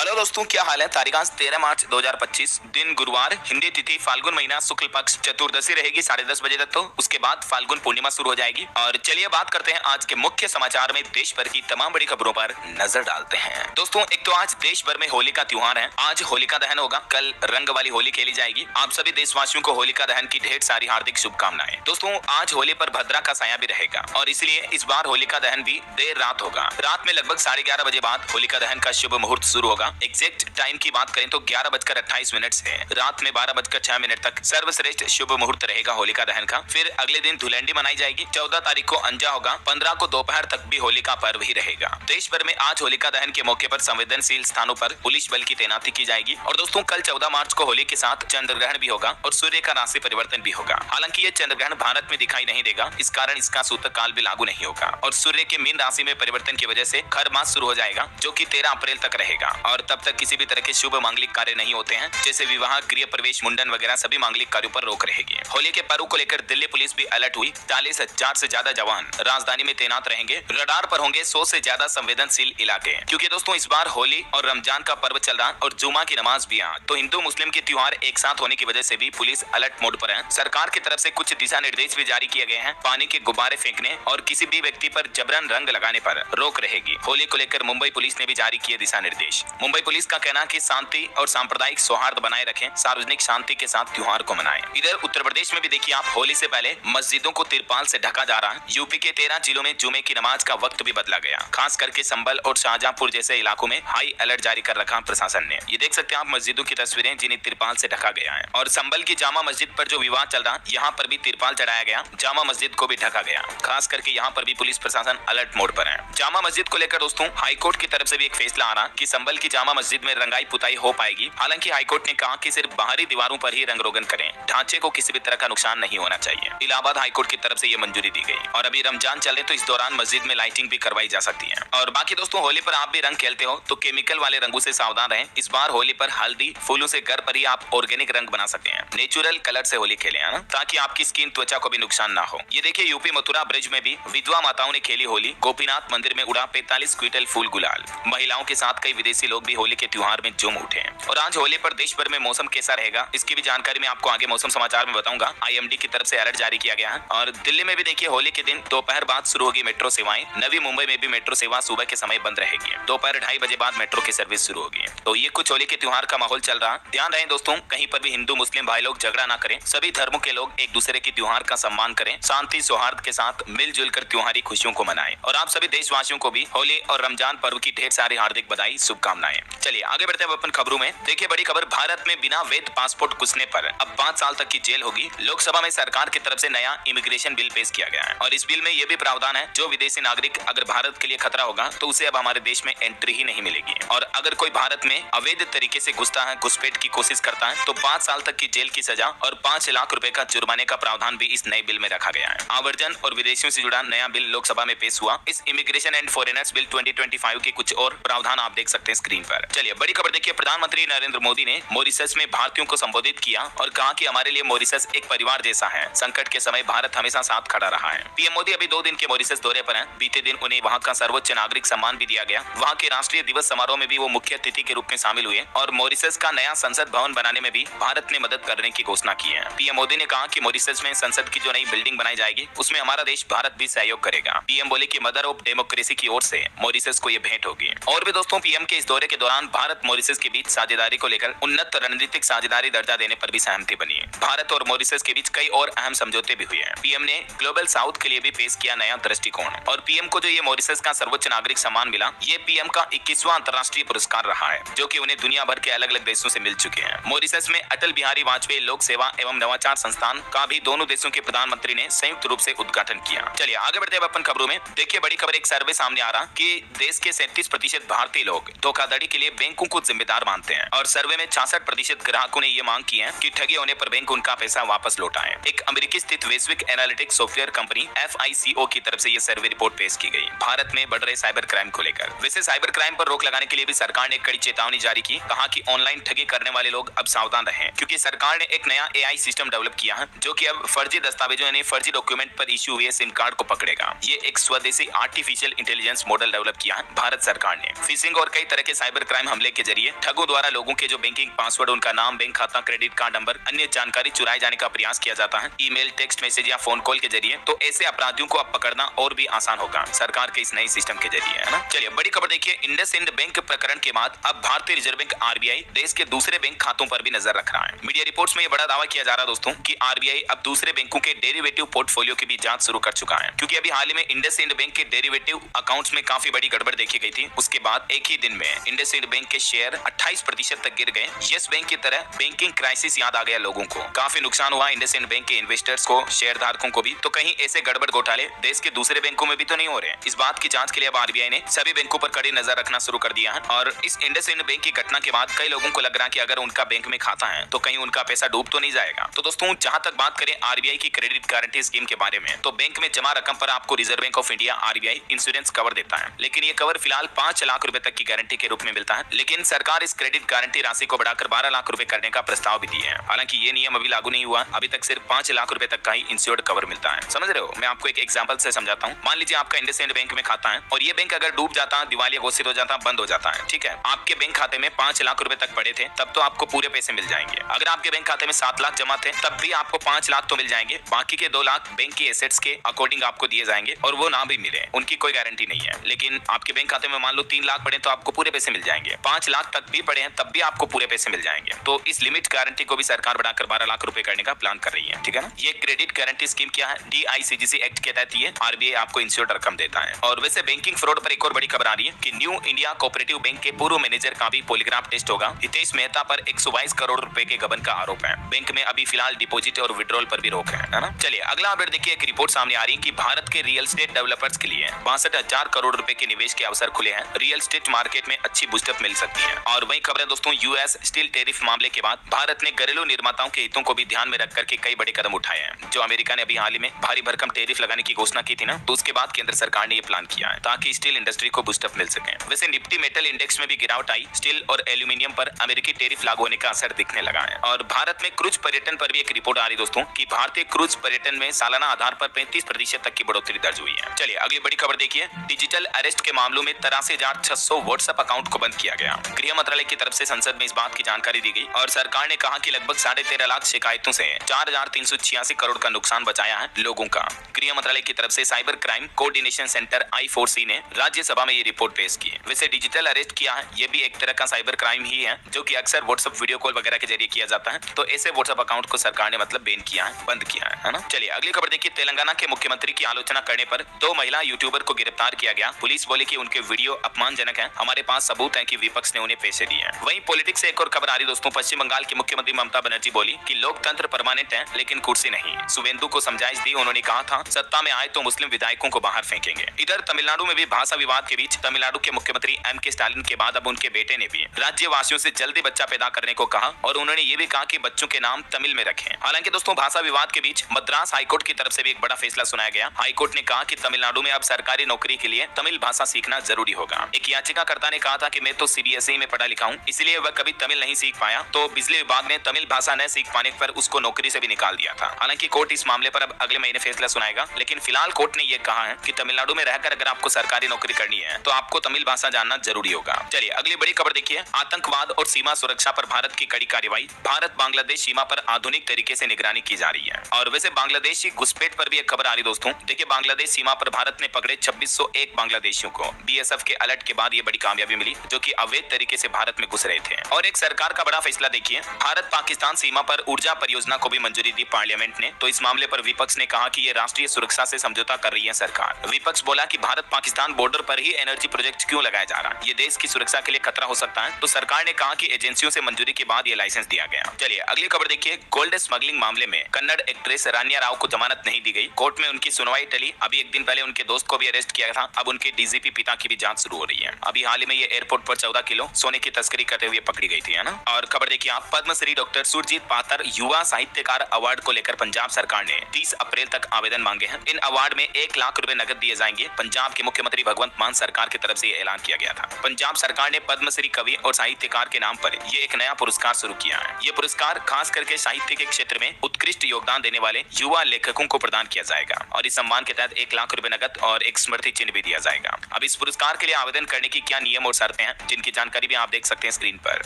Hello दोस्तों, क्या हाल है। तारीख आज 13 मार्च 2025, दिन गुरुवार, हिंदी तिथि फाल्गुन महीना शुक्ल पक्ष चतुर्दशी रहेगी 10:30 बजे तक। तो उसके बाद फाल्गुन पूर्णिमा शुरू हो जाएगी। और चलिए बात करते हैं आज के मुख्य समाचार में देश भर की तमाम बड़ी खबरों पर नजर डालते हैं। दोस्तों, एक तो आज देश भर में होली का त्योहार है। आज होलिका दहन होगा, कल रंग वाली होली खेली जाएगी। आप सभी देशवासियों को होलिका दहन की ढेर सारी हार्दिक शुभकामनाएं। दोस्तों, आज होली पर भद्रा का साया भी रहेगा और इसलिए इस बार होलिका दहन भी देर रात होगा। रात में लगभग 11:30 बजे बाद होलिका दहन का शुभ मुहूर्त शुरू होगा। एग्जैक्ट टाइम की बात करें तो 11:28 से रात में 12:06 तक सर्वश्रेष्ठ शुभ मुहूर्त रहेगा होलिका दहन का। फिर अगले दिन धुलंडी मनाई जाएगी। 14 तारीख को अंजा होगा। 15 को दोपहर तक भी होली का पर्व ही रहेगा। देश भर में आज होलिका दहन के मौके पर संवेदनशील स्थानों पर पुलिस बल की तैनाती की जाएगी। और दोस्तों, कल 14 मार्च को होली के साथ चंद्र ग्रहण भी होगा और सूर्य का राशि परिवर्तन भी होगा। हालांकि ये चंद्र ग्रहण भारत में दिखाई नहीं देगा, इस कारण इसका सूतक काल भी लागू नहीं होगा। और सूर्य के मीन राशि में परिवर्तन की वजह से खर मास शुरू हो जाएगा, जो कि 13 अप्रैल तक रहेगा। और तब तक किसी भी तरह के शुभ मांगलिक कार्य नहीं होते हैं, जैसे विवाह, गृह प्रवेश, मुंडन वगैरह सभी मांगलिक कार्यों पर रोक रहेगी। होली के पर्व को लेकर दिल्ली पुलिस भी अलर्ट हुई। 40,000 से ज्यादा जवान राजधानी में तैनात रहेंगे। रडार पर होंगे 100 से ज्यादा संवेदनशील इलाके, क्योंकि दोस्तों इस बार होली और रमजान का पर्व चल रहा और जुमा की नमाज भी आज, तो हिंदू मुस्लिम के त्योहार एक साथ होने की वजह से भी पुलिस अलर्ट मोड पर है। सरकार की तरफ से कुछ दिशा निर्देश भी जारी किए गए हैं। पानी के गुब्बारे फेंकने और किसी भी व्यक्ति पर जबरन रंग लगाने पर रोक रहेगी। होली को लेकर मुंबई पुलिस ने भी जारी किए दिशा निर्देश। मुंबई पुलिस का कहना है कि शांति और सांप्रदायिक सौहार्द बनाए रखें, सार्वजनिक शांति के साथ त्योहार को मनाएं। इधर उत्तर प्रदेश में भी देखिए आप, होली से पहले मस्जिदों को तिरपाल से ढका जा रहा है। यूपी के 13 जिलों में जुमे की नमाज का वक्त भी बदला गया। खास करके संभल और शाहजहांपुर जैसे इलाकों में हाई अलर्ट जारी कर रखा प्रशासन ने। ये देख सकते हैं आप मस्जिदों की तस्वीरें जिन्हें तिरपाल से ढका गया है। और संभल की जामा मस्जिद पर जो विवाद चल रहा, यहाँ पर भी तिरपाल चढ़ाया गया। जामा मस्जिद को भी ढका गया। खास करके यहाँ पर भी पुलिस प्रशासन अलर्ट मोड पर है। जामा मस्जिद को लेकर दोस्तों हाईकोर्ट की तरफ से भी एक फैसला आ रहा कि संभल की जामा मस्जिद में रंगाई पुताई हो पाएगी। हालांकि हाईकोर्ट ने कहा कि सिर्फ बाहरी दीवारों पर ही रंग रोगन करें, ढांचे को किसी भी तरह का नुकसान नहीं होना चाहिए। इलाहाबाद हाईकोर्ट की तरफ से ये मंजूरी दी गई। और अभी रमजान चले तो इस दौरान मस्जिद में लाइटिंग भी करवाई जा सकती है। और बाकी दोस्तों, होली पर आप भी रंग खेलते हो तो केमिकल वाले रंगों से सावधान रहें। इस बार होली पर हल्दी फूलों से घर पर ही आप ऑर्गेनिक रंग बना सकते हैं। नेचुरल कलर से होली खेलें, ताकि आपकी स्किन त्वचा को भी नुकसान ना हो। ये देखिए, यूपी मथुरा ब्रिज में भी विधवा माताओं ने खेली होली। गोपीनाथ मंदिर में उड़ा 45 क्विंटल फूल गुलाल। महिलाओं के साथ कई विदेशी लोग भी होली के त्योहार में झूम उठे। और आज होली पर देश भर में मौसम कैसा रहेगा, इसकी भी जानकारी मैं आपको आगे मौसम समाचार में बताऊंगा। आईएमडी की तरफ से अलर्ट जारी किया गया है। और दिल्ली में भी देखिए, होली के दिन दोपहर बाद शुरू होगी मेट्रो सेवाएं। नवी मुंबई में भी मेट्रो सेवा सुबह के समय बंद रहेगी। दोपहर 2:30 बजे बाद मेट्रो की सर्विस शुरू होगी। तो ये कुछ होली के त्योहार का माहौल चल रहा। ध्यान रहे दोस्तों, कहीं पर भी हिंदू मुस्लिम भाई लोग झगड़ा ना करें। सभी धर्मों के लोग एक दूसरे के त्योहार का सम्मान करें। शांति सौहार्द के साथ मिलजुल कर त्योहारी खुशियों को मनाएं। और आप सभी देशवासियों को भी होली और रमजान पर्व की ढेर सारी हार्दिक बधाई, शुभकामनाएं। चलिए आगे बढ़ते हैं अपन खबरों में। देखिए बड़ी खबर, भारत में बिना वैध पासपोर्ट घुसने पर अब 5 साल तक की जेल होगी। लोकसभा में सरकार की तरफ से नया इमिग्रेशन बिल पेश किया गया है। और इस बिल में यह भी प्रावधान है, जो विदेशी नागरिक अगर भारत के लिए खतरा होगा तो उसे अब हमारे देश में एंट्री ही नहीं मिलेगी। और अगर कोई भारत में अवैध तरीके से घुसता है, घुसपैठ की कोशिश करता है, तो 5 साल तक की जेल की सजा और 5 लाख रुपए का जुर्माने का प्रावधान भी इस नए बिल में रखा गया है। आवर्जन और विदेशियों से जुड़ा नया बिल लोकसभा में पेश हुआ। इस इमिग्रेशन एंड फॉरेनर्स बिल 2025 के कुछ और प्रावधान आप देख सकते हैं स्क्रीन पर। चलिए बड़ी खबर देखिए, प्रधानमंत्री नरेंद्र मोदी ने मॉरिशस में भारतीयों को संबोधित किया और कहा कि हमारे लिए मॉरिशस एक परिवार जैसा है। संकट के समय भारत हमेशा साथ खड़ा रहा है। पीएम मोदी अभी 2 दिन के मॉरिशस दौरे पर हैं। बीते दिन उन्हें वहां का सर्वोच्च नागरिक सम्मान भी दिया गया। वहां के राष्ट्रीय दिवस समारोह में भी वो मुख्य अतिथि के रूप में शामिल हुए। और मॉरिशस का नया संसद भवन बनाने में भी भारत ने मदद करने की घोषणा की है। पीएम मोदी ने कहा कि मॉरिशस में संसद की जो नई बिल्डिंग बनाई जाएगी, उसमें हमारा देश भारत भी सहयोग करेगा। पीएम बोले कि मदर ऑफ डेमोक्रेसी की ओर से मॉरिशस को ये भेंट होगी। और भी दोस्तों, पीएम के इस दौरे के दौरान भारत मॉरिशस के बीच साझेदारी को लेकर उन्नत रणनीतिक साझेदारी दर्जा देने पर भी सहमति बनी है। भारत और मॉरिशस के बीच कई और अहम समझौते भी हुए हैं। पीएम ने ग्लोबल साउथ के लिए भी पेश किया नया दृष्टिकोण। और पीएम को जो ये मॉरिशस का सर्वोच्च नागरिक सम्मान मिला, ये पीएम का 21वां अंतर्राष्ट्रीय पुरस्कार रहा है, जो कि उन्हें दुनिया भर के अलग अलग देशों से मिल चुके हैं। मॉरिशस में अटल बिहारी वाजपेयी लोक सेवा एवं नवाचार संस्थान का भी दोनों देशों के प्रधानमंत्री ने संयुक्त रूप से उद्घाटन किया। चलिए आगे बढ़ते हैं अपन खबरों में। देखिए बड़ी खबर, एक सर्वे सामने आ रहा कि देश के 37% भारतीय लोग धोखाधड़ी के लिए बैंकों को जिम्मेदार मानते हैं। और सर्वे में 66% ग्राहकों ने ये मांग की है कि ठगी होने पर बैंक उनका पैसा वापस लौटाए। एक अमेरिकी स्थित वैश्विक एनालिटिक्स सॉफ्टवेयर कंपनी FICO की तरफ से ये सर्वे रिपोर्ट पेश की गई, भारत में बढ़ रहे साइबर क्राइम को लेकर। वैसे साइबर क्राइम पर रोक लगाने के लिए भी सरकार ने कड़ी चेतावनी जारी की। कहा कि ऑनलाइन ठगी करने वाले लोग अब सावधान रहें, क्योंकि सरकार ने एक नया AI सिस्टम डेवलप किया है, जो कि अब फर्जी दस्तावेजों यानी फर्जी डॉक्यूमेंट पर इश्यू हुए सिम कार्ड को पकड़ेगा। ये एक स्वदेशी आर्टिफिशियल इंटेलिजेंस मॉडल डेवलप किया है भारत सरकार ने। फिशिंग और कई तरह के साइबर साइबर क्राइम हमले के जरिए ठगों द्वारा लोगों के जो बैंकिंग पासवर्ड, उनका नाम, बैंक खाता, क्रेडिट कार्ड नंबर, अन्य जानकारी चुराए जाने का प्रयास किया जाता है ईमेल, टेक्स्ट मैसेज या फोन कॉल के जरिए। तो ऐसे अपराधियों को अब पकड़ना और भी आसान होगा सरकार के इस नए सिस्टम के जरिए, है ना। चलिए बड़ी खबर देखिए, इंडसइंड बैंक प्रकरण के बाद अब भारतीय रिजर्व बैंक आरबीआई देश के दूसरे बैंक खातों पर भी नजर रख रहा है। मीडिया रिपोर्ट्स में यह बड़ा दावा किया जा रहा है दोस्तों कि आरबीआई अब दूसरे बैंकों के डेरिवेटिव पोर्टफोलियो की भी जांच शुरू कर चुका है, क्योंकि अभी हाल ही में इंडसइंड बैंक के डेरिवेटिव अकाउंट्स में काफी बड़ी गड़बड़ देखी गई थी। उसके बाद एक ही दिन में इंडसइंड बैंक के शेयर 28% तक गिर गए। यस बैंक की तरह बैंकिंग क्राइसिस याद आ गया लोगों को, काफी नुकसान हुआ इंडसइंड बैंक के इन्वेस्टर्स को, शेयर धारकों को भी। तो कहीं ऐसे गड़बड़ घोटाले देश के दूसरे बैंकों में भी तो नहीं हो रहे। इस बात की जांच के लिए अब आरबीआई ने सभी बैंकों पर कड़ी नजर रखना शुरू कर दिया है। और इस इंडसइंड बैंक की घटना के बाद कई लोगों को लग रहा है कि अगर उनका बैंक में खाता है तो कहीं उनका पैसा डूब तो नहीं जाएगा। तो दोस्तों, जहां तक बात करें आरबीआई की क्रेडिट गारंटी स्कीम के बारे में, तो बैंक में जमा रकम पर आपको reserve bank of India RBI insurance cover देता है, लेकिन ये कवर फिलहाल 5 लाख रुपए तक की गारंटी के रूप में मिलता है। लेकिन सरकार इस क्रेडिट गारंटी राशि को बढ़ाकर 12 लाख रुपए करने का प्रस्ताव भी दिया है। हालांकि ये नियम अभी लागू नहीं हुआ, अभी तक सिर्फ 5 लाख रुपए तक का ही इंश्योर्ड कवर मिलता है। समझ रहे हो? मैं आपको एक एग्जांपल से समझाता हूँ। मान लीजिए आपका इंडसइंड बैंक में खाता है और ये बैंक अगर डूब जाता, दिवालिया घोषित हो जाता, बंद हो जाता है, ठीक है, आपके बैंक खाते में 5 लाख रुपए तक पड़े थे, तब तो आपको पूरे पैसे मिल जाएंगे। अगर आपके बैंक खाते में 7 लाख जमा थे, तब भी आपको 5 लाख तो मिल जाएंगे। बाकी के 2 लाख बैंक की एसेट्स के अकॉर्डिंग आपको दिए जाएंगे, और वो ना भी मिले उनकी कोई गारंटी नहीं है। लेकिन आपके बैंक खाते में मान लो 3 लाख पड़े तो आपको पूरे पैसे मिल जाएंगे। 5 लाख तक भी पड़े हैं तब भी आपको पूरे पैसे मिल जाएंगे। तो इस लिमिट गारंटी को भी सरकार बढ़ाकर 12 लाख रुपए करने का प्लान कर रही है, ठीक है ना। ये क्रेडिट गारंटी स्कीम क्या है? DICGC एक्ट के तहत ये आरबीआई आपको इंश्योर्ड रकम देता है। और वैसे बैंकिंग फ्रॉड पर एक और बड़ी खबर आ रही है कि न्यू इंडिया कोऑपरेटिव बैंक के पूर्व मैनेजर का भी पॉलीग्राफ टेस्ट होगा। हितेश मेहता पर 122 करोड़ रुपए के गबन का आरोप है। बैंक में अभी फिलहाल डिपॉजिट और विड्रॉल पर भी रोक है ना। चलिए अगला अपडेट देखिए, एक रिपोर्ट सामने आ रही है कि भारत के रियल एस्टेट डेवलपर्स के लिए 62,000 करोड़ रुपए के निवेश के अवसर खुले हैं। रियल एस्टेट मार्केट में अच्छी बूस्टअप मिल सकती है। और वही खबर है दोस्तों, यूएस स्टील टैरिफ मामले के बाद भारत ने घरेलू निर्माताओं के हितों को भी ध्यान में रख करके कई बड़े कदम उठाए हैं। जो अमेरिका ने अभी हाल ही में भारी भरकम टैरिफ लगाने की घोषणा की थी ना, तो उसके बाद केंद्र सरकार ने ये प्लान किया है ताकि स्टील इंडस्ट्री को बूस्टअप मिल सके। वैसे निफ्टी मेटल इंडेक्स में भी गिरावट आई। स्टील और एल्यूमिनियम पर अमेरिकी टैरिफ लागू होने का असर दिखने लगा है। और भारत में क्रूज पर्यटन पर भी एक रिपोर्ट आ रही दोस्तों कि भारतीय क्रूज पर्यटन में सालाना आधार पर 35% तक की बढ़ोतरी दर्ज हुई है। चलिए अगली बड़ी खबर देखिए, डिजिटल अरेस्ट के मामलों में 83,600 व्हाट्सएप अकाउंट को बंद किया गया। गृह मंत्रालय की तरफ से संसद में इस बात की जानकारी दी गई और सरकार ने कहा कि लगभग 13.5 लाख शिकायतों से 4,386 करोड़ का नुकसान बचाया है लोगों का। गृह मंत्रालय की तरफ से cyber crime coordination centre I4C ने राज्यसभा में ये रिपोर्ट पेश की। वैसे डिजिटल अरेस्ट किया है, ये भी एक तरह का साइबर क्राइम ही है, जो कि अक्सर व्हाट्सएप वीडियो कॉल वगैरह के जरिए किया जाता है। तो ऐसे व्हाट्सएप अकाउंट को सरकार ने मतलब बैन किया है, बंद किया है ना। चलिए अगली खबर देखिए, तेलंगाना के मुख्यमंत्री की आलोचना करने पर 2 महिला यूट्यूबर को गिरफ्तार किया गया। पुलिस बोली कि उनके वीडियो अपमानजनक है, हमारे पास सबूत है कि विपक्ष ने उन्हें पैसे दिए हैं। वहीं पॉलिटिक्स से एक और खबर आ रही दोस्तों, पश्चिम बंगाल की मुख्यमंत्री ममता बनर्जी बोली कि लोकतंत्र परमानेंट है लेकिन कुर्सी नहीं। शुभेंदु को समझाइश दी, उन्होंने कहा था सत्ता में आए तो मुस्लिम विधायकों को बाहर फेंकेंगे। इधर तमिलनाडु में भी भाषा विवाद के बीच तमिलनाडु के मुख्यमंत्री M.K. स्टालिन के बाद अब उनके बेटे ने भी राज्यवासियों से जल्दी बच्चा पैदा करने को कहा और उन्होंने ये भी कहा कि बच्चों के नाम तमिल में रखें। हालांकि दोस्तों, भाषा विवाद के बीच मद्रास हाईकोर्ट की तरफ से भी एक बड़ा फैसला सुनाया गया। हाईकोर्ट ने कहा कि तमिलनाडु में अब सरकारी नौकरी के लिए तमिल भाषा सीखना जरूरी होगा। एक याचिकाकर्ता ने कहा था कि मैं तो CBSE में पढ़ा लिखा हूँ, इसलिए वह कभी तमिल नहीं सीख पाया, तो बिजली विभाग ने तमिल भाषा न सीख पाने पर उसको नौकरी से भी निकाल दिया था। हालांकि कोर्ट इस मामले पर अब अगले महीने फैसला सुनाएगा, लेकिन फिलहाल कोर्ट ने यह कहा है कि तमिलनाडु में रहकर अगर आपको सरकारी नौकरी करनी है तो आपको तमिल भाषा जानना जरूरी होगा। चलिए अगली बड़ी खबर देखिए, आतंकवाद और सीमा सुरक्षा पर भारत की कड़ी कार्रवाई। भारत बांग्लादेश सीमा पर आधुनिक तरीके से निगरानी की जा रही है। और वैसे बांग्लादेशी घुसपैठ पर भी एक खबर आ रही दोस्तों। देखिए, बांग्लादेश सीमा पर भारत ने पकड़े 2601 बांग्लादेशियों को। BSF के अलर्ट के बाद ये बड़ी कामयाबी मिली, जो कि अवैध तरीके से भारत में घुस रहे थे। और एक सरकार का बड़ा फैसला देखिए, भारत पाकिस्तान सीमा पर ऊर्जा परियोजना को भी मंजूरी दी पार्लियामेंट ने। तो इस मामले पर विपक्ष ने कहा कि ये राष्ट्रीय सुरक्षा से समझौता कर रही है सरकार। विपक्ष बोला कि भारत पाकिस्तान बॉर्डर पर ही एनर्जी प्रोजेक्ट क्यों लगाया जा रहा है, ये देश की सुरक्षा के लिए खतरा हो सकता है। तो सरकार ने कहा कि एजेंसियों से मंजूरी के बाद ये लाइसेंस दिया गया। चलिए अगली खबर देखिए, गोल्ड स्मगलिंग मामले में कन्नड़ एक्ट्रेस रानिया राव को जमानत नहीं दी गई। कोर्ट में उनकी सुनवाई टली। अभी एक दिन पहले उनके दोस्त को भी अरेस्ट किया था। अब उनके DGP पिता की भी जांच शुरू हो रही है। अभी हाल ही में ये एयरपोर्ट पर 14 किलो सोने की तस्करी करते हुए पकड़ी गई थी, है ना। और खबर देखिए आप, पद्मश्री डॉक्टर सुरजीत पातर युवा साहित्यकार अवार्ड को लेकर पंजाब सरकार ने 30 अप्रैल तक आवेदन मांगे हैं। इन अवार्ड में 1 लाख रुपए नकद दिए जाएंगे। पंजाब के मुख्यमंत्री भगवंत मान सरकार की तरफ से ये ऐलान किया गया था। पंजाब सरकार ने पद्मश्री कवि और साहित्यकार के नाम पर ये एक नया पुरस्कार शुरू किया है। ये पुरस्कार खास करके साहित्य के क्षेत्र में उत्कृष्ट योगदान देने वाले युवा लेखकों को प्रदान किया जाएगा। और इस सम्मान के तहत 1 लाख रुपए नकद और एक स्मृति चिन्ह भी दिया जाएगा। अब इस पुरस्कार के लिए आवेदन करने की क्या नियम और शर्तें हैं, जिनकी जानकारी भी आप देख सकते हैं स्क्रीन पर।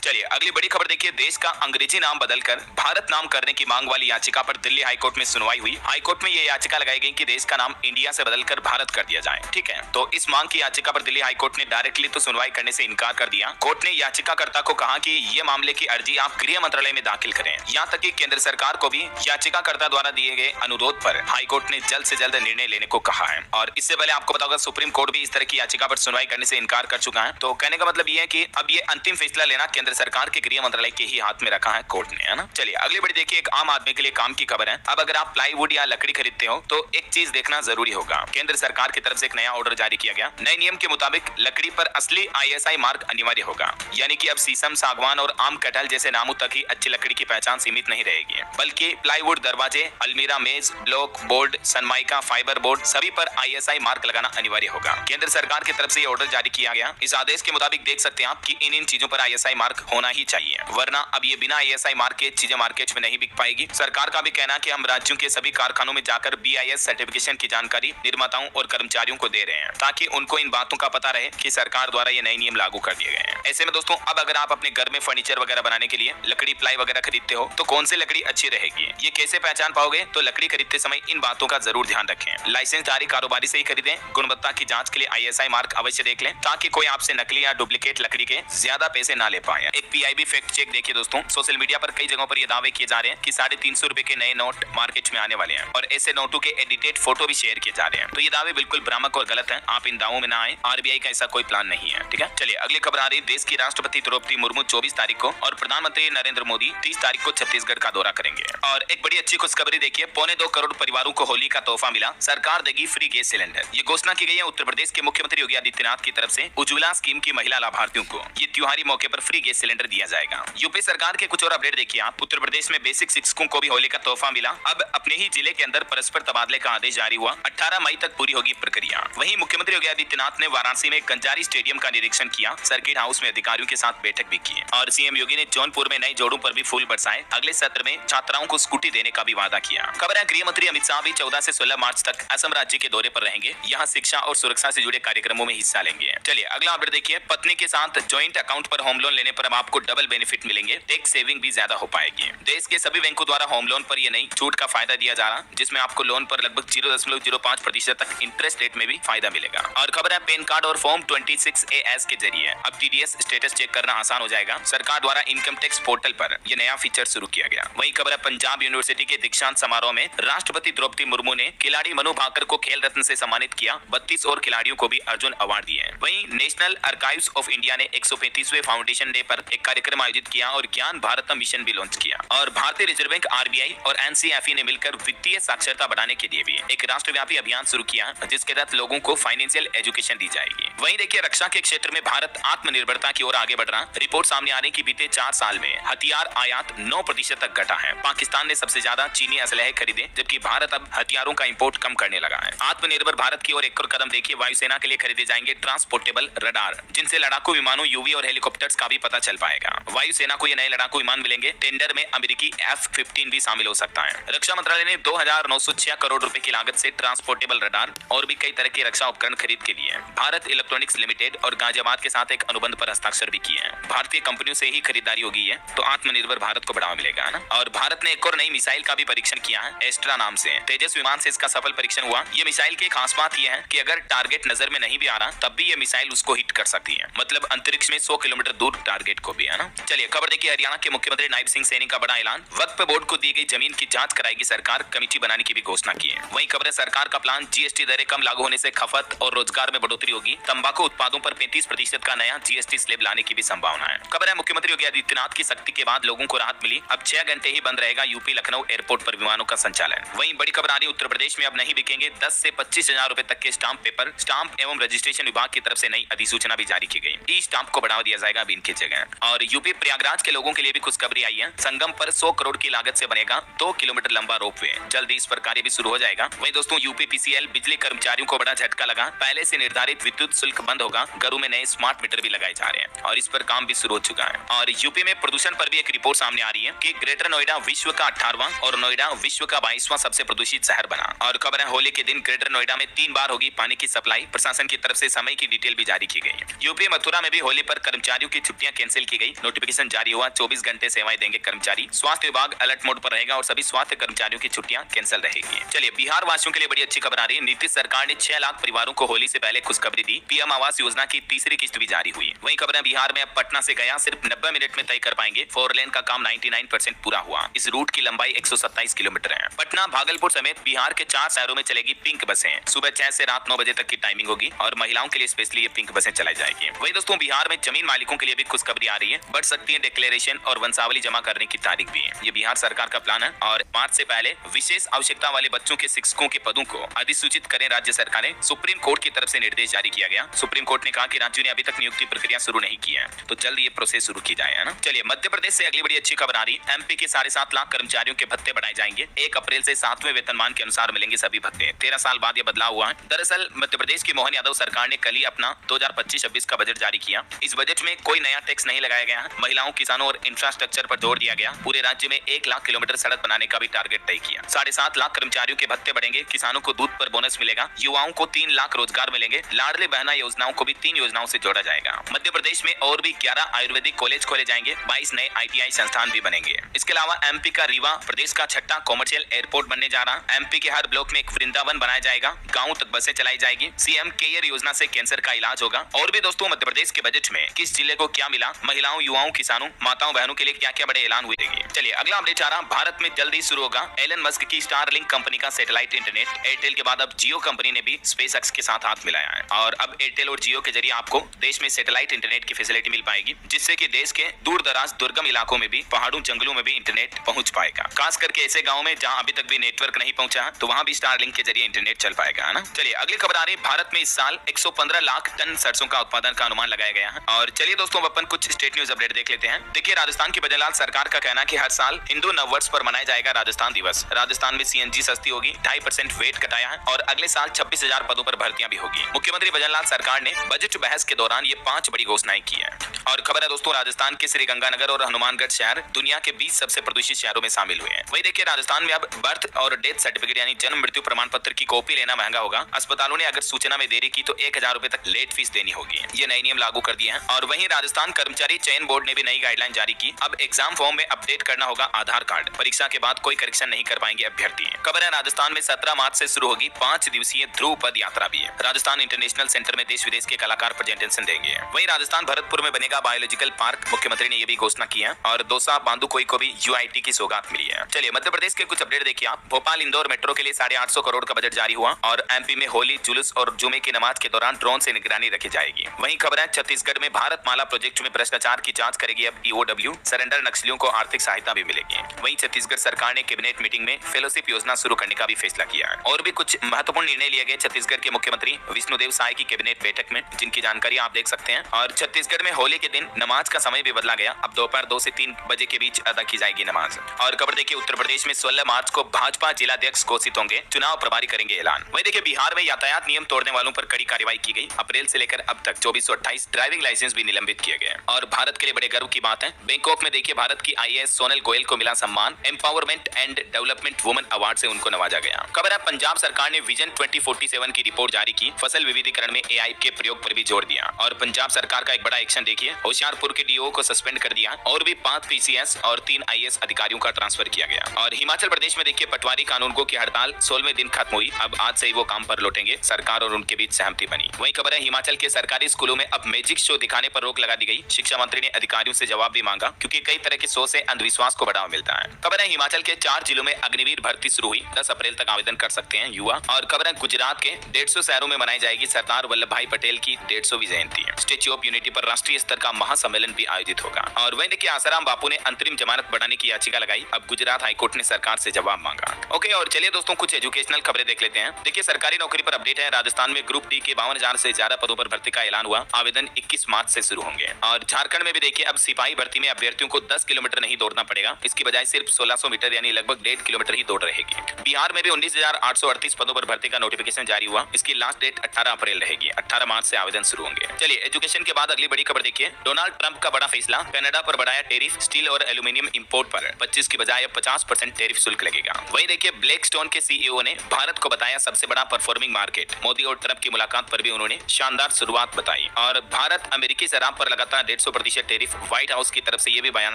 चलिए अगली बड़ी खबर देखिए, देश का अंग्रेजी नाम बदलकर भारत नाम करने की मांग वाली याचिका पर दिल्ली हाईकोर्ट में सुनवाई हुई। हाईकोर्ट में यह याचिका लगाई गई कि देश का नाम इंडिया से बदलकर भारत कर दिया जाए। ठीक है, तो इस मांग की याचिका पर दिल्ली हाईकोर्ट ने डायरेक्टली तो सुनवाई करने से इनकार कर दिया। कोर्ट ने याचिकाकर्ता को कहा कि ये मामले की अर्जी आप गृह मंत्रालय में दाखिल करें। यहाँ तक कि केंद्र सरकार को भी याचिकाकर्ता द्वारा दिए गए अनुरोध पर हाईकोर्ट ने जल्द से जल्द निर्णय लेने को कहा है। और इससे पहले आपको बताऊंगा सुप्रीम कोर्ट भी इस तरह की याचिका पर सुनवाई करने से इनकार कर चुका है। तो कहने का मतलब ये है कि अब ये अंतिम फैसला लेना केंद्र सरकार के गृह मंत्रालय के ही हाथ में रखा है कोर्ट ने, है ना। चलिए अगली बड़ी देखिए, एक आम आदमी के लिए काम की खबर है। अब अगर आप प्लाईवुड या लकड़ी खरीदते हो तो एक चीज देखना जरूरी होगा। केंद्र सरकार की तरफ से एक नया ऑर्डर जारी किया गया। नए नियम के मुताबिक लकड़ी पर असली ISI मार्क अनिवार्य होगा, यानी कि अब शीशम, सागवान और आम कटहल जैसे नामों तक ही अच्छी लकड़ी की पहचान सीमित नहीं रहेगी, बल्कि प्लाईवुड, दरवाजे, अलमीरा, मेज, block, board, Sunmica, fibre board सभी पर ISI मार्क लगाना अनिवार्य होगा। केंद्र सरकार की तरफ से ये ऑर्डर जारी किया गया। इस आदेश के मुताबिक देख सकते हैं आप कि इन चीजों पर ISI मार्क होना ही चाहिए, वरना अब ये बिना ISI मार्क के चीजें मार्केट में नहीं बिक पाएगी। सरकार का भी कहना है कि हम राज्यों के सभी कारखानों में जाकर BIS सर्टिफिकेशन की जानकारी निर्माताओं और कर्मचारियों को दे रहे हैं, ताकि उनको इन बातों का पता रहे कि सरकार द्वारा ये नए नियम लागू कर दिए गए हैं। ऐसे में दोस्तों अब अगर आप अपने घर में फर्नीचर वगैरह बनाने के लिए लकड़ी, प्लाई वगैरह खरीदते हो तो कौन सी लकड़ी अच्छी रहेगी, ये कैसे पहचान पाओगे? तो लकड़ी खरीदते समय इन बातों का जरूर ध्यान रखें। लाइसेंसधारी कारोबारी से ही खरीदें। गुणवत्ता की जांच के लिए ISI मार्क अवश्य देख लें, ताकि कोई आपसे नकली या डुप्लीकेट लकड़ी के ज्यादा पैसे ना ले पाए। एक PIB फैक्ट चेक देखिए दोस्तों, सोशल मीडिया पर कई जगहों पर ये दावे किए जा रहे हैं कि 350 रुपए के नए नोट मार्केट में आने वाले हैं और ऐसे नोटों के एडिटेड फोटो भी शेयर किए जा रहे हैं। तो ये दावे बिल्कुल भ्रामक और गलत हैं। आप इन दावों में ना आए, RBI का ऐसा कोई प्लान नहीं है। ठीक है, चलिए अगली खबर आ रही है। देश की राष्ट्रपति द्रौपदी मुर्मू 24 तारीख को और प्रधानमंत्री नरेंद्र मोदी 30 तारीख को छत्तीसगढ़ का दौरा करेंगे। और एक बड़ी अच्छी खुशखबरी देखिए, 2.25 करोड़ परिवारों को होली का तोहफा मिला। सरकार देगी फ्री गैस सिलेंडर। ये घोषणा की गई है उत्तर प्रदेश के मुख्यमंत्री योगी आदित्यनाथ की तरफ से। उज्ज्वला स्कीम की महिला लाभार्थियों को ये त्योहारी मौके पर फ्री गैस सिलेंडर दिया जाएगा। यूपी सरकार के कुछ और अपडेट देखिए आप। उत्तर प्रदेश में बेसिक शिक्षकों को भी होली का तोहफा मिला। अब अपने ही जिले के अंदर परस्पर तबादले का आदेश जारी हुआ। 18 मई तक पूरी होगी प्रक्रिया। वहीं मुख्यमंत्री योगी आदित्यनाथ ने वाराणसी में गंजारी स्टेडियम का निरीक्षण किया। सर्किट हाउस में अधिकारियों के साथ बैठक भी की और CM योगी ने जौनपुर में नए जोड़ों पर भी फूल बरसाए। अगले सत्र में छात्राओं को स्कूटी देने का भी वादा किया। खबर है गृह मंत्री अमित शाह भी 14 से 16 मार्च तक असम राज्य के दौरे पर रहेंगे। यहाँ शिक्षा और सुरक्षा से जुड़े कार्यक्रमों में हिस्सा लेंगे। चलिए अगला अपडेट देखिए, पत्नी के साथ ज्वाइंट अकाउंट पर होम लोन लेने पर अब आपको डबल बेनिफिट मिलेंगे। टैक्स सेविंग भी ज्यादा हो पाएगी। देश के सभी बैंकों द्वारा होम लोन पर ये नई छूट का फायदा दिया जा रहा, जिसमें आपको लोन पर लगभग 0.05% तक इंटरेस्ट रेट में भी फायदा मिलेगा। और खबर है पैन कार्ड और फॉर्म 26AS के जरिए अब TDS स्टेटस चेक करना आसान हो जाएगा। सरकार द्वारा इनकम टैक्स पोर्टल पर यह नया फीचर शुरू किया गया। वहीं खबर है पंजाब यूनिवर्सिटी के दीक्षांत समारोह में राष्ट्रपति द्रौपदी मुर्मू ने खिलाड़ी मनु भाकर को खेल रत्न से सम्मानित किया। 32 और खिलाड़ियों को भी अर्जुन अवार्ड दिए। वहीं नेशनल आर्काइव्स ऑफ इंडिया ने 135वें फाउंडेशन डे पर एक कार्यक्रम आयोजित किया और ज्ञान भारत मिशन भी लॉन्च किया। और भारतीय रिजर्व बैंक RBI और NCFE ने मिलकर वित्तीय साक्षरता बढ़ाने के लिए भी एक राष्ट्रव्यापी अभियान शुरू किया, जिसके तहत लोगों को फाइनेंशियल एजुकेशन दी जाएगी। वहीं देखिए रक्षा के क्षेत्र में भारत आत्मनिर्भरता की ओर आगे बढ़ रहा। रिपोर्ट सामने आ रही कि बीते 4 साल में हथियार आयात 9% तक घटा है। पाकिस्तान ने सबसे ज्यादा चीनी असलहे खरीदे, जबकि भारत अब हथियारों का इंपोर्ट कम करने लगा है। आत्मनिर्भर भारत की ओर एक और कदम देखिए, वायुसेना के लिए खरीदे जाएंगे ट्रांसपोर्टेबल रडार, जिनसे लड़ाकू विमानों, UV और हेलीकॉप्टर्स का भी पता चल पाएगा। वायुसेना को ये नए लड़ाकू विमान मिलेंगे। टेंडर में अमेरिकी F-15 भी शामिल हो सकता है। रक्षा मंत्रालय ने 2,906 करोड़ रुपए की लागत से ट्रांसपोर्टेबल रडार और भी कई तरह के रक्षा उपकरण खरीद के लिए भारत इलेक्ट्रॉनिक्स लिमिटेड और गाजियाबाद के साथ एक अनुबंध पर हस्ताक्षर भी किए हैं। भारतीय कंपनियों से ही खरीदारी होगी है, तो आत्मनिर्भर भारत को बढ़ावा मिलेगा ना। और भारत ने एक और नई मिसाइल का भी परीक्षण किया है, एस्ट्रा नाम से। तेजस विमान से इसका सफल परीक्षण हुआ। ये मिसाइल की खास बात यह है कि अगर टारगेट नजर में नहीं भी आ रहा, तब भी ये मिसाइल उसको हिट कर सकती है। मतलब अंतरिक्ष में 100 किलोमीटर दूर टारगेट को भी, है ना। चलिए खबर देखिए, हरियाणा के मुख्यमंत्री नायब सिंह सैनी का बड़ा ऐलान। वक्फ बोर्ड को दी गई जमीन की जांच कराएगी सरकार, कमेटी बनाने की भी घोषणा की है। वहीं खबर है सरकार का प्लान, GST दरें कम लागू होने से खपत और रोजगार में बढ़ोतरी होगी। तंबाकू उत्पादों पर 35% का नया GST स्लैब लाने की भी संभावना है। खबर है मुख्यमंत्री योगी आदित्यनाथ की सख्ती के बाद लोगों को राहत मिली। अब 6 घंटे ही बंद रहेगा यूपी लखनऊ एयरपोर्ट पर विमानों का संचालन। वहीं बड़ी खबर आ रही, उत्तर प्रदेश में अब नहीं बिकेंगे 10 से 25 हजार रुपए तक के स्टाम्प पेपर। स्टाम्प एवं रजिस्ट्रेशन विभाग की तरफ से नई अधिसूचना भी जारी की गई। ई स्टाम्प को बढ़ावा दिया जाएगा अब इनकी जगह। और यूपी प्रयागराज के लोगों के लिए भी खुशखबरी आई है। संगम पर 100 करोड़ की लागत से बनेगा 2 किलोमीटर लंबा रोपवे। जल्दी इस पर कार्य भी शुरू हो जाएगा। वहीं दोस्तों यूपी PCL बिजली कर्मचारियों को बड़ा झटका लगा। पहले से निर्धारित विद्युत शुल्क बंद होगा। घरों में नए स्मार्ट मीटर भी लगाए जा रहे हैं और इस पर काम भी शुरू हो चुका है। और यूपी में प्रदूषण पर भी एक रिपोर्ट सामने आ रही है कि ग्रेटर नोएडा विश्व का 18वां और नोएडा विश्व का 22वां सबसे प्रदूषित शहर बना। और खबर है होली के दिन ग्रेटर नोएडा में 3 बार होगी पानी की सप्लाई। प्रशासन की तरफ से समय की डिटेल भी जारी की गई है। यूपी मथुरा में भी होली पर कर्मचारियों की छुट्टियां कैंसिल की गई। नोटिफिकेशन जारी हुआ, 24 घंटे सेवाएं देंगे कर्मचारी। स्वास्थ्य विभाग अलर्ट मोड पर रहेगा और सभी स्वास्थ्य कर्मचारियों की छुट्टियां कैंसिल रहेगी। चलिए बिहार वासियों के लिए बड़ी अच्छी खबर आ रही है। नीतीश सरकार ने 6 लाख परिवारों को होली से पहले खुशखबरी दी। पीएम आवास योजना की तीसरी किस्त भी जारी हुई। वहीं खबर है बिहार में अब पटना से गया सिर्फ 90 मिनट में तय कर पाएंगे। 4 लेन का काम 99% पूरा हुआ। इस रूट की लंबाई 127 किलोमीटर है। पटना, भागलपुर समेत बिहार के 4 शहरों में चलेगी पिंक बसें। सुबह 6 से रात 9 बजे तक की टाइमिंग होगी और महिलाओं के लिए स्पेशली ये पिंक बसें चलाई जाएगी। वहीं दोस्तों बिहार में जमीन मालिकों के लिए भी खुशखबरी आ रही है। बढ़ सकती है डिक्लेरेशन और वंशावली जमा करने की तारीख भी है। ये बिहार सरकार का प्लान है और मार्च से पहले विशेष आवश्यकता वाले बच्चों के शिक्षकों के पदों को अधिसूचित करें राज्य सरकारें। सुप्रीम कोर्ट की तरफ से निर्देश जारी किया गया। सुप्रीम कोर्ट ने कहा कि राज्यों ने अभी तक नियुक्ति प्रक्रिया शुरू नहीं की है, तो जल्द ये प्रोसेस शुरू की जाए, है ना। चलिए मध्य प्रदेश से अगली बड़ी अच्छी खबर आ रही है। एमपी के 7.5 लाख कर्मचारियों के भत्ते बढ़ाए जाएंगे। 1 अप्रैल से 7वें वेतनमान के अनुसार मिलेंगे सभी भत्ते। 13 साल बाद यह बदलाव हुआ है। दरअसल मध्य प्रदेश की मोहन यादव सरकार ने कल ही अपना 2025-26 का बजट जारी किया। इस बजट में कोई नया टैक्स नहीं लगाया गया है। महिलाओं, किसानों और इंफ्रास्ट्रक्चर पर जोर दिया गया। पूरे राज्य में 1 लाख किलोमीटर सड़क बनाने का भी टारगेट तय किया। 7.5 लाख कर्मचारियों के भत्ते बढ़ेंगे। किसानों को दूध पर बोनस मिलेगा। युवाओं को 3 लाख रोजगार मिलेंगे। लाडली बहना योजनाओं को भी 3 योजनाओं से जोड़ा जाएगा। मध्य प्रदेश में और भी 11 आयुर्वेदिक कॉलेज खोले जाएंगे। 22 नए ITI संस्थान भी बनेंगे। इसके अलावा एमपी का रीवा प्रदेश का 6ठा कॉमर्शियल एयरपोर्ट बनने जा रहा। एमपी के हर ब्लॉक में एक वृंदावन बनाया जाएगा। गाँव तक बसें चलाई जाएगी। सीएम केयर योजना से कैंसर का इलाज होगा। और भी दोस्तों मध्य प्रदेश के बजट में किस जिले को क्या मिला, महिलाओं, युवाओं, किसानों, माताओं, बहनों के लिए क्या क्या बड़े ऐलान हुए। चलिए अगला अपडेट आ रहा। भारत में जल्दी शुरू होगा एलन मस्क की स्टारलिंक कंपनी का सैटेलाइट इंटरनेट। एयरटेल के बाद अब जियो कंपनी ने भी स्पेसएक्स के साथ हाथ मिलाया है और अब एयरटेल और जियो के जरिए आपको देश में सैटेलाइट इंटरनेट की फैसिलिटी मिल पाएगी, जिससे कि देश के दूर दराज दुर्गम इलाकों में भी, पहाड़ों, जंगलों में भी इंटरनेट पहुंच पाएगा। खास करके ऐसे गाँव में जहाँ अभी तक भी नेटवर्क नहीं पहुंचा है, तो वहाँ भी स्टारलिंक के जरिए इंटरनेट चल पाएगा, है ना। चलिए अगली खबर आ रही है। भारत में इस साल 115 लाख टन सरसों का उत्पादन का अनुमान लगाया गया है। और चलिए दोस्तों अपन कुछ स्टेट न्यूज अपडेट देख लेते हैं। देखिए राजस्थान की भजनलाल सरकार का कहना है कि हर साल हिंदू नववर्ष पर मनाया जाएगा राजस्थान दिवस। राजस्थान में CNG सस्ती होगी, 2.5% वेट घटाया है और अगले साल 26,000 पदों पर भर्तियां भी होगी। मुख्यमंत्री भजनलाल सरकार ने बजट बहस के दौरान ये 5 बड़ी घोषणाएं की है। और खबर है दोस्तों राजस्थान के श्रीगंगानगर और हनुमानगढ़ शहर दुनिया के 20 सबसे प्रदूषित शहरों में शामिल हुए हैं। वही देखिए राजस्थान में अब बर्थ और डेथ सर्टिफिकेट यानी जन्म मृत्यु प्रमाण पत्र की कॉपी लेना महंगा होगा। अस्पतालों ने अगर सूचना में देरी की तो 1,000 रुपए तक लेट फीस देनी होगी। ये नए नियम लागू कर दिए हैं। और वहीं राजस्थान कर्मचारी चयन बोर्ड ने भी नई गाइडलाइन जारी की। अब एग्जाम फॉर्म में अपडेट करना होगा आधार कार्ड। परीक्षा के बाद कोई करेक्शन नहीं कर पाएंगे अभ्यर्थी। खबर है राजस्थान में 17 मार्च से शुरू होगी 5 दिवसीय ध्रुव पद यात्रा भी है। राजस्थान इंटरनेशनल सेंटर में देश विदेश के कलाकार प्रेजेंटेशन देंगे। वहीं राजस्थान भरतपुर में बनेगा बायोलॉजिकल पार्क। मुख्यमंत्री ने यह भी घोषणा की है। और दौसा बांदुकोई को भी UIT की सौगात मिली है। चलिए मध्य प्रदेश के कुछ अपडेट देखिए आप। भोपाल इंदौर मेट्रो के लिए 850 करोड़ का बजट जारी हुआ। और MP में होली, जुलूस और जुमे की नमाज के दौरान ड्रोन से निगरानी रखी जाएगी। वहीं खबर है छत्तीसगढ़ में भारत माला प्रोजेक्ट में भ्रष्टाचार की जांच करेगी अब EOW। सरेंडर नक्सलियों को आर्थिक सहायता भी मिलेगी। वहीं छत्तीसगढ़ सरकार ने कैबिनेट मीटिंग में फेलोशिप योजना शुरू करने का भी फैसला किया है। और भी कुछ महत्वपूर्ण निर्णय लिए गए छत्तीसगढ़ के मुख्यमंत्री विष्णुदेव साय की कैबिनेट बैठक में, जिनकी जानकारी आप देख सकते हैं। और छत्तीसगढ़ में होली के दिन नमाज का समय भी बदला गया। अब दोपहर 2 से 3 बजे के बीच अदा की जाएगी नमाज। और खबर देखिए उत्तर प्रदेश में 16 मार्च को भाजपा जिलाध्यक्ष घोषित होंगे, चुनाव प्रभारी करेंगे ऐलान। वही देखिए बिहार में यातायात नियम तोड़ने वालों पर कड़ी कार्रवाई की गई। अप्रैल से लेकर अब तक 2428 ड्राइविंग लाइसेंस भी निलंबित किए गए। और भारत के लिए बड़े गर्व की बात है, बैंकॉक में देखिए भारत की IAS सोनल गोयल को मिला सम्मान। Empowerment and development women award से उनको नवाजा गया। खबर है पंजाब सरकार ने विजन 2047 की रिपोर्ट जारी की। फसल विविधीकरण में AI के प्रयोग पर भी जोर दिया। और पंजाब सरकार का एक बड़ा एक्शन देखिए, होशियारपुर के DO को सस्पेंड कर दिया और भी 5 PCS और 3 IAS अधिकारियों का ट्रांसफर किया गया। और हिमाचल प्रदेश में देखिए पटवारी कानूनगो की हड़ताल 16वें दिन खत्म हुई। अब आज से ही वो काम पर लौटेंगे। सरकार और उनके बीच सहमति बनी। वही खबर है हिमाचल के सरकारी स्कूलों में अब मैजिक शो दिखाने पर रोक लगा दी गई। शिक्षा मंत्री ने अधिकारियों से जवाब भी मांगा, क्योंकि कई तरह के शो से अंधविश्वास को बढ़ावा मिलता है। खबर है हिमाचल के 4 जिलों में अग्निवीर भर्ती शुरू हुई। 10 अप्रैल तक आवेदन कर सकते हैं युवा। और खबर है गुजरात के 150 शहरों में मनाई जाएगी सरदार वल्लभ भाई पटेल की 150वीं जयंती। स्टेच्यू ऑफ यूनिटी पर राष्ट्रीय स्तर का महासम्मेलन भी आयोजित होगा। और वही देखिए आसाराम बापू ने अंतरिम जमानत बढ़ाने की याचिका लगाई। अब गुजरात हाईकोर्ट ने सरकार से जवाब मांगा। ओके और चलिए दोस्तों कुछ एजुकेशनल खबरें देख लेते हैं। देखिए सरकारी नौकरी पर अपडेट है। राजस्थान में ग्रुप डी के 52,000 से ज्यादा पदों पर भर्ती का ऐलान हुआ। आवेदन 21 मार्च से शुरू होंगे। और झारखंड में भी देखिए अब सिपाही भर्ती में अभ्यर्थियों को 10 किलोमीटर नहीं दौड़ना पड़ेगा। इसकी बजाय सिर्फ 1600 मीटर यानी लगभग 1.5 किलोमीटर ही दौड़ रहेगी। बिहार में भी 19,838 पदों पर भर्ती का नोटिफिकेशन जारी हुआ। इसकी लास्ट डेट 18 अप्रैल रहेगी। 18 मार्च से आवेदन शुरू होंगे। चलिए एजुकेशन के बाद अगली बड़ी खबर देखिए। डोनाल्ड ट्रंप का बड़ा फैसला, कनाडा पर बढ़ाया टैरिफ। स्टील और एल्यूमिनियम इंपोर्ट पर 25 की बजाय अब 50% टैरिफ शुल्क लगेगा। वही देखिए ब्लैकस्टोन के CEO ने भारत को बताया सबसे बड़ा परफॉर्मिंग मार्केट। मोदी और ट्रंप की मुलाकात पर भी उन्होंने शानदार शुरुआत बताई। नहीं। और भारत अमेरिकी शराब पर लगातार 150% टैरिफ, व्हाइट हाउस की तरफ से ये भी बयान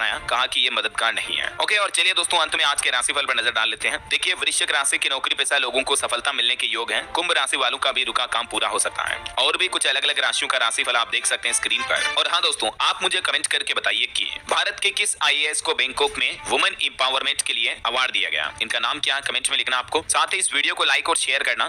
आया, कहा कि ये मददगार नहीं है। ओके, और चलिए दोस्तों अंत में आज के राशिफल पर नजर डाल लेते हैं। देखिए, वृश्चिक राशि के नौकरी पेशा लोगों को सफलता मिलने के योग है। कुंभ राशि वालों का भी रुका काम पूरा हो सकता है। और भी कुछ अलग अलग राशियों का राशिफल आप देख सकते हैं स्क्रीन पर। और हाँ दोस्तों, आप मुझे कमेंट करके बताइए कि भारत के किस IAS को बैंकॉक में वुमेन एम्पावरमेंट के लिए अवार्ड दिया गया। इनका नाम क्या है कमेंट में लिखना आपको। साथ ही इस वीडियो को लाइक और शेयर करना